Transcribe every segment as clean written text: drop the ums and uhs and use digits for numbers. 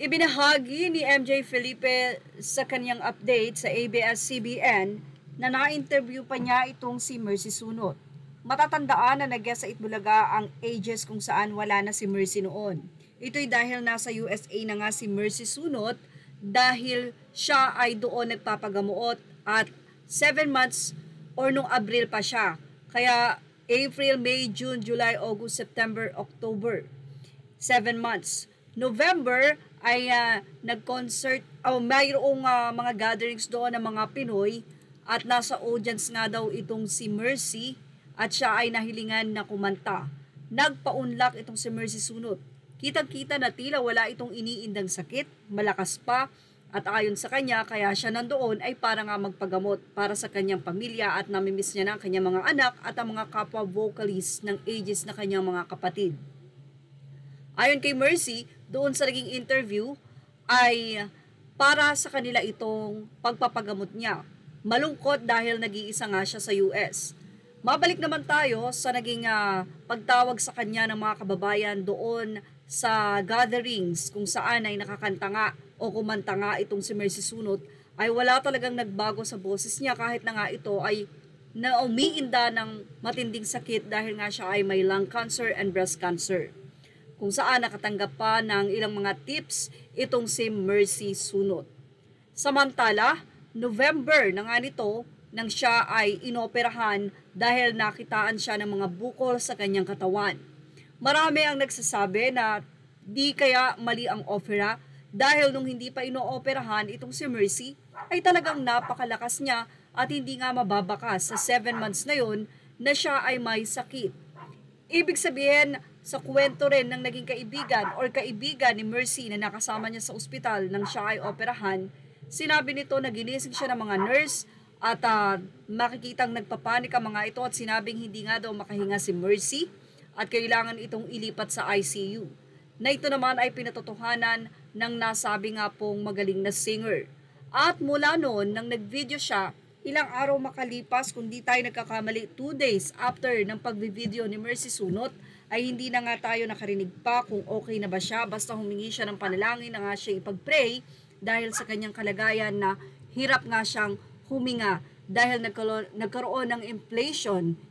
Ibinahagi ni MJ Felipe sa kanyang update sa ABS-CBN na na-interview pa niya itong si Mercy Sunot. Matatandaan na nag-guest sa Itbulaga ang ages kung saan wala na si Mercy noon. Ito'y dahil nasa USA na nga si Mercy Sunot dahil siya ay doon nagpapagamuot at 7 months or nung Abril pa siya. Kaya April, May, June, July, August, September, October. 7 months. November ay nag-concert o mayroong mga gatherings doon ng mga Pinoy at nasa audience nga daw itong si Mercy at siya ay nahilingan na kumanta. Nagpaunlak itong si Mercy Sunot. Kitang-kita na tila wala itong iniindang sakit, malakas pa at ayon sa kanya kaya siya nandoon ay para nga magpagamot para sa kanyang pamilya at namimiss niya na ang kanyang mga anak at ang mga kapwa vocalist ng ages na kanyang mga kapatid. Ayon kay Mercy, doon sa naging interview ay para sa kanila itong pagpapagamot niya. Malungkot dahil nag-iisa nga siya sa US. Mabalik naman tayo sa naging pagtawag sa kanya ng mga kababayan doon sa gatherings kung saan ay nakakanta nga o kumanta nga itong si Mercy Sunot ay wala talagang nagbago sa boses niya kahit na nga ito ay umiinda ng matinding sakit dahil nga siya ay may lung cancer and breast cancer. Kung saan nakatanggap pa ng ilang mga tips itong si Mercy Sunot. Samantala, November na nga nito nang siya ay inoperahan dahil nakitaan siya ng mga bukol sa kanyang katawan. Marami ang nagsasabi na di kaya mali ang opera dahil nung hindi pa inooperahan itong si Mercy ay talagang napakalakas niya at hindi nga mababakas sa 7 months na yon na siya ay may sakit. Ibig sabihin, sa kwento rin ng naging kaibigan or kaibigan ni Mercy na nakasama niya sa ospital nang siya ay operahan, sinabi nito na ginising siya ng mga nurse at makikitang nagpapanik ang mga ito at sinabing hindi nga daw makahinga si Mercy at kailangan itong ilipat sa ICU. Na ito naman ay pinatotohanan ng nasabi nga pong magaling na singer. At mula noon, nang nag-video siya, ilang araw makalipas kung di tayo nagkakamali 2 days after ng pagbi-video ni Mercy Sunot, ay hindi na nga tayo nakarinig pa kung okay na ba siya basta humingi siya ng panalangin na nga siya ipag-pray dahil sa kanyang kalagayan na hirap nga siyang huminga dahil nagkaroon ng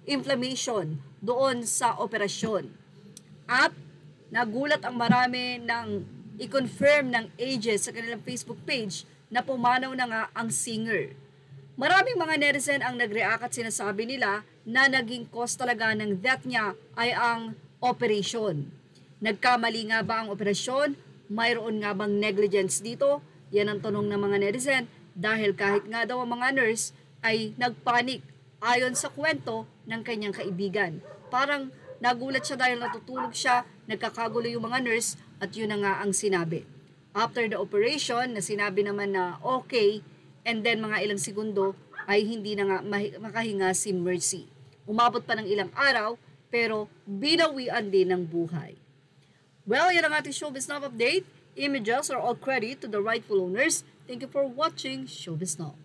inflammation doon sa operasyon. At nagulat ang marami nang i-confirm ng ages sa kanilang Facebook page na pumanaw na nga ang singer. Maraming mga netizen ang nag-react at sinasabi nila na naging cause talaga ng death niya ay ang operation. Nagkamali nga ba ang operasyon? Mayroon nga bang negligence dito? Yan ang tanong ng mga netizen dahil kahit nga daw ang mga nurse ay nagpanik ayon sa kwento ng kanyang kaibigan. Parang nagulat siya dahil natutulog siya, nagkakagulo yung mga nurse at yun na nga ang sinabi. After the operation, na sinabi naman na okay, and then mga ilang segundo ay hindi na nga makahinga si Mercy. Umabot pa ng ilang araw, pero binawian din ng buhay. Well, yan ang ating Showbiz Now update. Images are all credit to the rightful owners. Thank you for watching Showbiz Now.